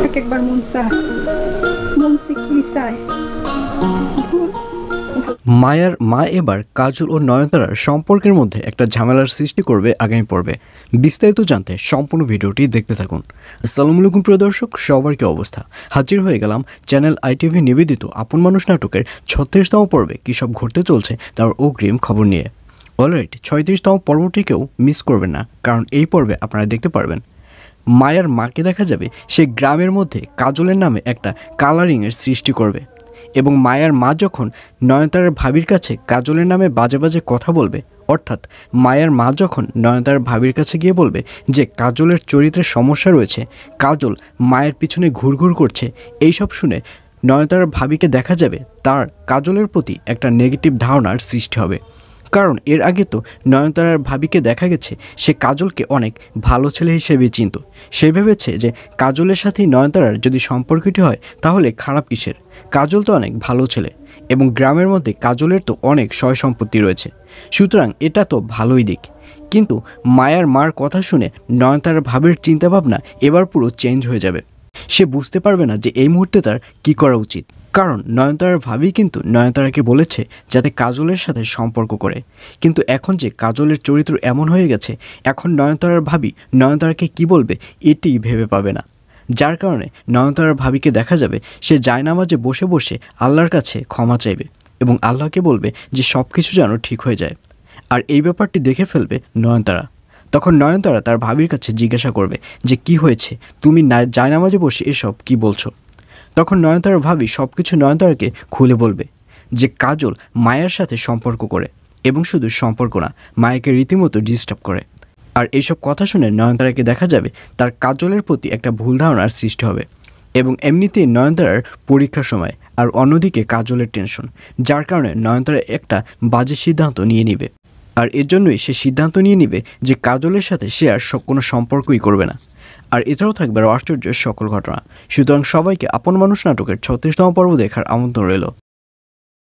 এক একবার মন চায়, মন কি চায়। মায়ার মা এবার কাজল ও নয়নতারার সম্পর্কের মধ্যে একটা ঝামেলার সৃষ্টি করবে আগামী পর্বে। বিস্তারিত জানতে সম্পূর্ণ ভিডিওটি দেখতে থাকুন। আসসালামু আলাইকুম প্রিয় দর্শক, সবার কি অবস্থা? হাজির হয়ে গেলাম চ্যানেল আইটিভি নিবেদিত আপন মানুষ নাটকের 36তম পর্বে কী সব ঘটতে চলছে তার অগ্রিম খবর নিয়ে। অলরাইট 36তম পর্বটিকেও মিস করবেন না, কারণ এই পর্বে আপনারা দেখতে পারবেন মায়ার মাকে দেখা যাবে সে গ্রামের মধ্যে কাজলের নামে একটা কালারিংয়ের সৃষ্টি করবে, এবং মায়ার মা যখন নয়নতারার ভাবির কাছে কাজলের নামে বাজে বাজে কথা বলবে, অর্থাৎ মায়ার মা যখন নয়নতারার ভাবির কাছে গিয়ে বলবে যে কাজলের চরিত্রের সমস্যা রয়েছে, কাজল মায়ের পিছনে ঘুরঘুর করছে, এইসব শুনে নয়নতারার ভাবিকে দেখা যাবে তার কাজলের প্রতি একটা নেগেটিভ ধারণার সৃষ্টি হবে। কারণ এর আগে তো নয়নতারার ভাবিকে দেখা গেছে সে কাজলকে অনেক ভালো ছেলে হিসেবে চিনত। সে ভেবেছে যে কাজলের সাথেই নয়নতারার যদি সম্পর্কটি হয় তাহলে খারাপ কিসের, কাজল তো অনেক ভালো ছেলে এবং গ্রামের মধ্যে কাজলের তো অনেক সয় সম্পত্তি রয়েছে, সুতরাং এটা তো ভালোই দিক। কিন্তু মায়ার মার কথা শুনে নয়নতারার ভাবির চিন্তাভাবনা এবার পুরো চেঞ্জ হয়ে যাবে। সে বুঝতে পারবে না যে এই মুহূর্তে তার কী করা উচিত, কারণ নয়নতারার ভাবি কিন্তু নয়নতারাকে বলেছে যাতে কাজলের সাথে সম্পর্ক করে। কিন্তু এখন যে কাজলের চরিত্র এমন হয়ে গেছে, এখন নয়নতারার ভাবি নয়নতারাকে কি বলবে এটিই ভেবে পাবে না, যার কারণে নয়নতারার ভাবিকে দেখা যাবে সে জায়নামাজে বসে বসে আল্লাহর কাছে ক্ষমা চাইবে এবং আল্লাহকে বলবে যে সব কিছু যেন ঠিক হয়ে যায়। আর এই ব্যাপারটি দেখে ফেলবে নয়নতারা। তখন নয়নতারা তার ভাবির কাছে জিজ্ঞাসা করবে যে কি হয়েছে, তুমি জায়নামাজে বসে এসব কি বলছো। তখন নয়নতারার ভাবি সব কিছু নয়নতারাকে খুলে বলবে যে কাজল মায়ের সাথে সম্পর্ক করে, এবং শুধু সম্পর্ক না, মায়াকে রীতিমতো ডিস্টার্ব করে। আর এইসব কথা শুনে নয়নতারাকে দেখা যাবে তার কাজলের প্রতি একটা ভুল ধারণার সৃষ্টি হবে, এবং এমনিতেই নয়নতারার পরীক্ষার সময়, আর অন্যদিকে কাজলের টেনশন, যার কারণে নয়নতারা একটা বাজে সিদ্ধান্ত নিয়ে নেবে। আর এর জন্যই সে সিদ্ধান্ত নিয়ে নেবে যে কাজলের সাথে সে আর কোনো সম্পর্কই করবে না। আর এছাড়াও থাকবে আশ্চর্যের সকল ঘটনা। সুতরাং সবাইকে আপন মানুষ নাটকের 36তম পর্ব দেখার আমন্ত্রণ রইল।